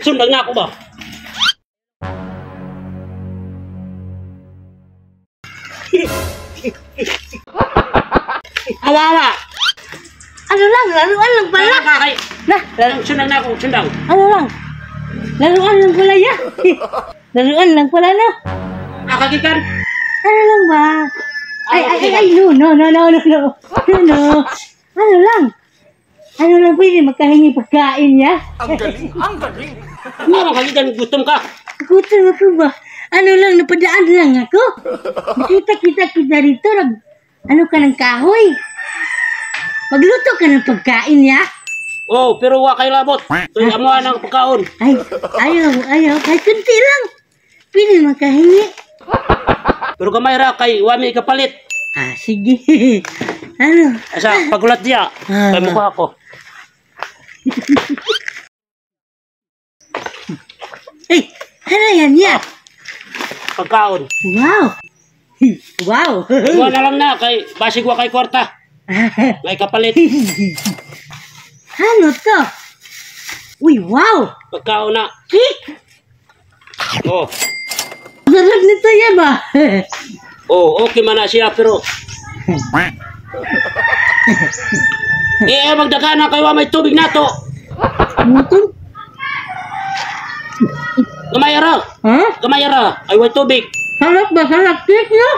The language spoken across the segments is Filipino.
Sundan nga ako ba? Awawa! Ano lang, laruan lang pala. Nakakay! Nah, Sundan nga ako, sundan. ano lang? Laruan lang pala ya. Laruan lang pala no. Nakagikan! Ano lang ba? Ay, no. Ano lang? Ano lang pwede magkahingi pagkain ya? Ang galing, ang galing. Ano nakagikan, gutom ka? Gutom ako ba? Ano lang, napadaan lang ako. Nakita kita rito. Ano ka ng kahoy? Magluto ka ng pagkain ya? Oh, pero wa kay labot. Kaya amuha ng pagkaon. Ay, ayaw. Kahit kunti lang. Pwede magkahingi. Pero kamay ra kay wami kapalit. Ah, sige. Ano? Asa pagulat diya. Kay mukha ako. Ay, ano yan ya? Pagkaon. Wow. Wow. Iwan na lang na kay basig wa kay kwarta. May kapalit. Ano to? Uy, wow. Pagkaon na. Cake. Oh. Sarap nito ya ba? Oh, okay man na siya pero magdaga na kay wa may tubig nato. Muton? Gamayara. Ha? Gamayara. Ay way tubig. Sarap ba? Sarap cake no?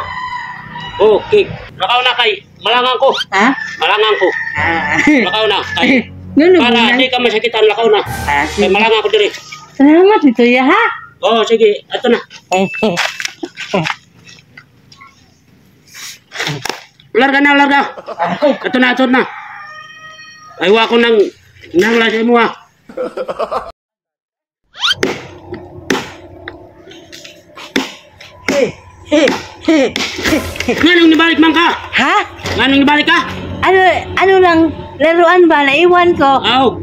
Okay. Lakaw na kay malangang ko. Ha? Malangang ko. Lakaw na kay Ganun para ba? di ka masakitan lakaw na. Kay malangang ko diri. Salamat ito ya ha? Oh, sige. Ato na. Larga na, larga. Ato na. Aywa ko nang lasay mo ha. Nganong nibalik man ka? Ha? Nganong nibalik ka? Ano lang, laruan ba? Naiwan ko. Aw.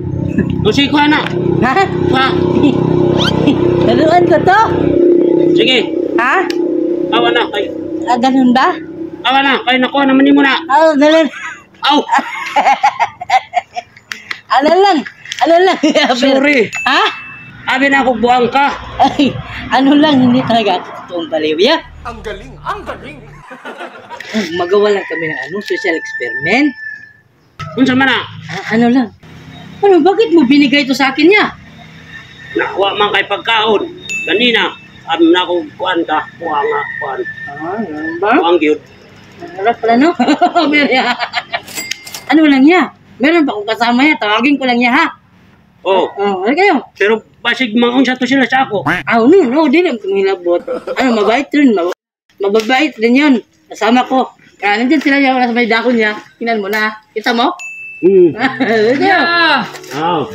Usi ko na. Ha? Pa. Laruan ko to? Sige. Ha? Awa na kay. Ganun ba? Awa na kay nakuha naman ni mo na. Oh, ganun. Aw. Ano lang? Sorry. Ha? Abi na ako buang ka. Ay, ano lang, hindi talaga ako totoong baliw ya. Ang galing, ang galing. Magawa lang kami ng social experiment. Unsa man na? Ano lang? Ano, bakit mo binigay ito sa akin ya? Nakuha man kay pagkaon. Kanina, abi na ako kuan ka. Buang nga kuan. Ganun ba? Buang gyud. Harap pala no? Ano lang ya? Meron pa akong kasama ya, tawagin ko lang ya ha? Oh. Ano kayo? Pero basig maunsa to sila sa ako. No, di lang kumilabot. Mabait rin. Mababait din yun. Kasama ko. Kaya nandyan sila yung nasa may dako niya. Tingnan mo na. Kita mo? Yeah! Oh.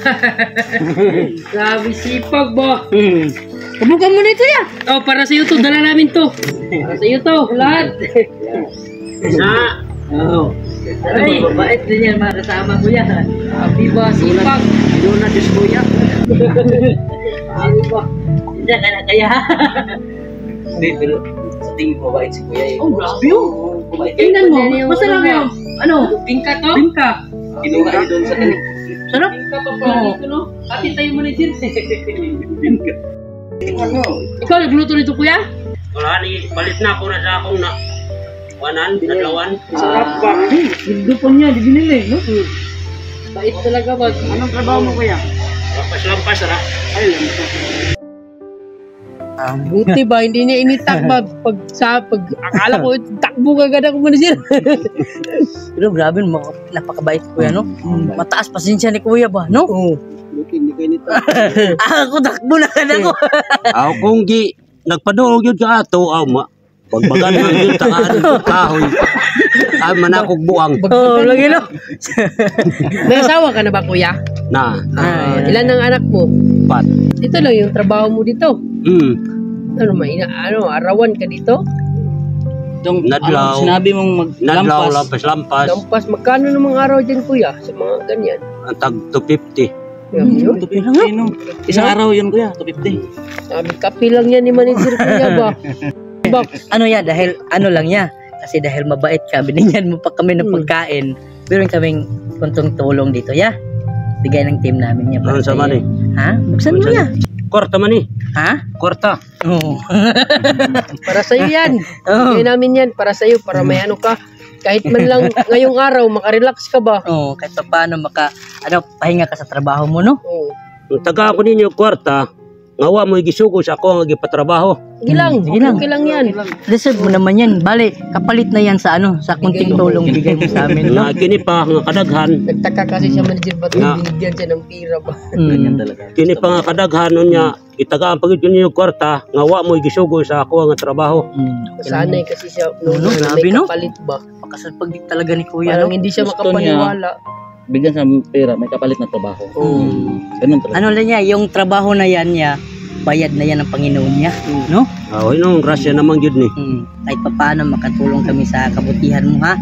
Grabe sipag ba? Kabukan mo na ito ya. Oh, para sa iyo to. Dala namin to. Para sa iyo to. Lahat. Sa. Oo. Ay. Mababait din yan mga kasama ko yan. Grabe ba sipag? Doon na diskuya. Ano ba? Diyan ka na kaya. Hindi, pero sa tingin ko mabait si Kuya. Oh, grabe yun. Tingnan mo. Masarap yun. Ano? Bingka to? Bingka. Kinuha niyo doon sa tingin. Sarap. Bingka pa pala dito, no? Ati tayo manager. Tingnan mo. Ikaw nagluto nito, kuya? Wala ni balit na ako na sa akong na. Wanan, nadlawan. Sarap ba? Hindi po niya. Di binili. No? Bait talaga ba? Anong trabaho mo Kuya? Lampas ra. Ay, Buti ba? Hindi niya initak ba? Pag akala ko, takbo ka agad ako manager. pero grabe, napakabait Kuya, no? Mataas pasensya ni Kuya ba, no? Oo. Hindi kayo nito. Ako takbo na ako. Ako kung gi nagpadulog yun ka ato, ma. Pagbagan man yun kahoy. Ay manakog buang. Oh, lagi no. May asawa ka na ba, kuya? Na. Ilan ang anak mo? 4. Dito lang yung trabaho mo dito. Arawan ka dito? Nadlaw. Sinabi mong Nadlaw, maglampas. lampas. Lampas, magkano namang araw dyan, kuya? Sa mga ganyan. Ang tag 250. Isang araw yun Kuya, 250. Sabi, kapi lang yan ni manager, kuya ba? Ano ya, dahil ano lang ya. Kasi dahil mabait ka, binigyan mo pa kami ng pagkain. Meron kaming kuntong tulong dito ya. Bigay ng team namin niya. Ano sa man eh? Ha? Buksan mo ya. Kwarta man eh. Ha? Kwarta. Oo. Para sa'yo yan. Oo. Bigay namin yan para sa'yo, para may ano ka. Kahit man lang ngayong araw, makarelax ka ba? Oo, kahit pa paano pahinga ka sa trabaho mo, no? Oo. Ang taga ko ninyo kwarta, ngawa mo igisugo sa ako ang gipatrabaho. Sige lang, Sige lang. okay lang yan. Deserve mo naman yan. Bale, kapalit na yan sa sa kunting tulong bigay mo sa amin, no? Nga kini pa nga kadaghan, Nagtaka kasi siya manager ba't Nga. binigyan siya ng pira ba? kini pa nga kadaghan niya itagaan pagid ninyo kwarta, ngawa mo igisugo sa ako ang trabaho. Sanay kasi siya noon grabe, may no? kapalit ba? Pagdik talaga ni Kuya, Parang no? hindi siya Gusto makapaniwala. Bigyan sa pera, may kapalit na trabaho. Oo. Ganun talaga. Ano lang niya, yung trabaho na yan niya, bayad na yan ng Panginoon niya, no? Oh, ino grasya naman gyud ni. Kahit pa paano makatulong kami sa kabutihan mo, ha?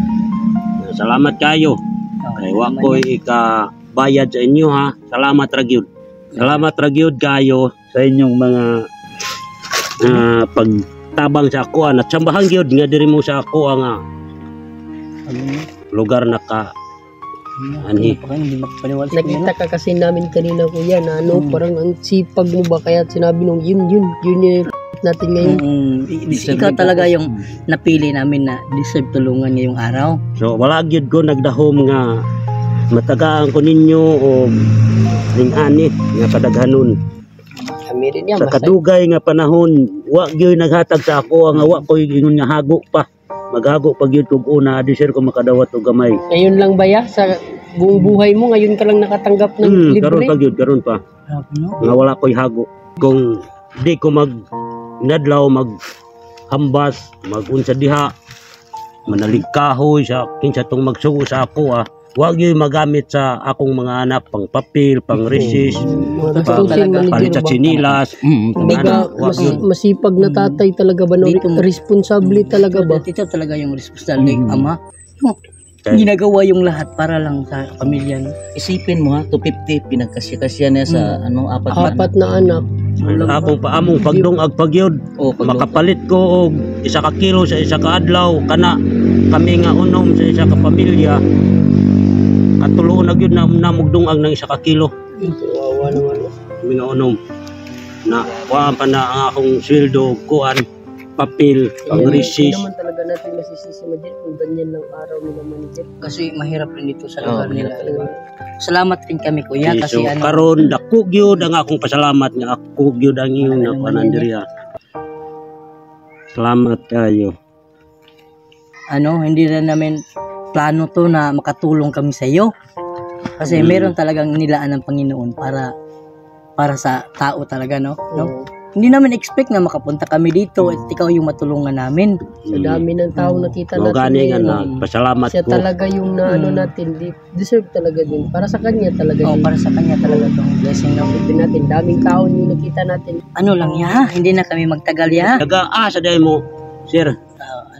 Salamat kayo. Kay wa ko ika-bayad sa inyo ha. Salamat ra gyud. Salamat ra gyud kayo sa inyong mga pagtabang sa ako at sambahan gyud nga diri mo sa ako ang lugar na ka ani. Hindi makapaniwala. Nakita ka kasi namin kanina kuya na ano, parang ang sipag mo ba kaya sinabi nung yun yung natin ngayon. Ikaw talaga yung napili namin na deserve tulungan ngayong araw. So wala gyud ko nagdahom nga matagaan ko ninyo o ning ani nga kadaghanon. Kami rin yan. Sa Basta kadugay nga panahon, wa gyud naghatag sa ako nga wa ko ingon nga hago pa. Maghago pag yun kung una, adisir ko makadawat o gamay. ngayon lang ba ya? Sa buong buhay mo, ngayon ka lang nakatanggap ng Karon libre? pa yun, karon pa. Grabe, no? Nga wala ko'y hago. Kung di ko nadlaw, maghambas, magunsa diha, manalig kahoy sa kinsa tong magsugo sa ako wag yun magamit sa akong mga anak pang papel, pang resist, Mga Totoo gastusin, talaga. palit manager sa ba? chinilas. Kumbaga, Wag yun. masipag na tatay talaga ba? No? Dito mo- Responsable talaga ba? Ito talaga yung responsable ama. Kaya- Ginagawa yung lahat para lang sa pamilya. No? Isipin mo ha, 250 pinagkasya-kasya niya sa apat na Apat na anak. Among pagdungag pagyod, O, pag makapalit ko og 1 kilo sa 1 adlaw kana kami nga unom sa 1 pamilya katulo na gyud na namugdungag ng 1 kilo Wawa naman. kami nga unom na kuhaan pa na ang akong sweldo kuan papel pang Hindi resist. naman talaga natin masisisi manager kung ganyan lang araw nila manager. Kasi mahirap rin dito sa Oo, lugar nila. Talaga. Salamat rin kami kuya So kasi karon dako gyud ang akong pasalamat nga ako gyud ang iyong nakuanan diriya. Salamat kayo. hindi rin namin plano to na makatulong kami sa iyo. Kasi meron talagang nilaan ng Panginoon para sa tao talaga, no? Hindi namin expect na makapunta kami dito at ikaw yung matulungan namin. Sa dami ng tao nakita Mo natin gani nga ngayon, pasalamat siya ko. talaga yung na ano natin, deserve talaga din. Para sa kanya talaga Oh, din. para sa kanya talaga tong blessing na Sabi natin, daming tao yung nakita natin. ano lang ya, hindi na kami magtagal ya. Taga sa day mo, sir.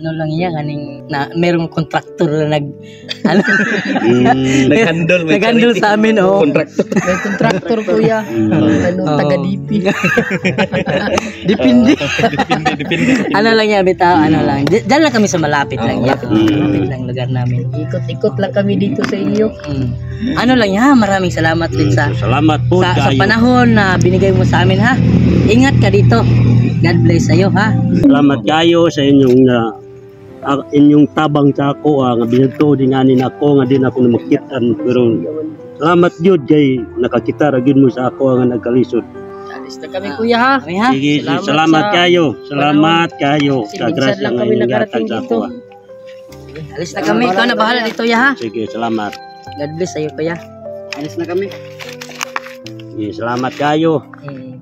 Ano lang ya, kaning na merong kontraktor na nag-handle sa amin, oh. May contractor kuya, ano, Oo. taga-DP. Depende. Ano lang ya, bitaw, ano lang. Diyan lang kami sa malapit lang ya. Malapit lang lugar namin. Ikot-ikot lang kami dito sa inyo. Ano lang ya, maraming salamat din sa Salamat po sa kayo. panahon na binigay mo sa amin, ha. Ingat ka dito. God bless sa'yo, ha. Salamat kayo sa inyong tabang sa ako nga binadto din ani nako nga din ako namakitan pero salamat jud kay nakakita ra gyud mo sa ako nga nagkalisod. Alis na kami kuya ha. Kami, ha. Sige, Salamat salamat sa kayo. Salamat kayo Kasi sa minsan grasya lang nga kami inyong nakarating yatag sa dito. ako. Alis na kami. Ikaw na bahala dito, ya, ha. Sige, salamat. God bless sa'yo, kuya. Alis na kami. Sige, salamat kayo. Mm.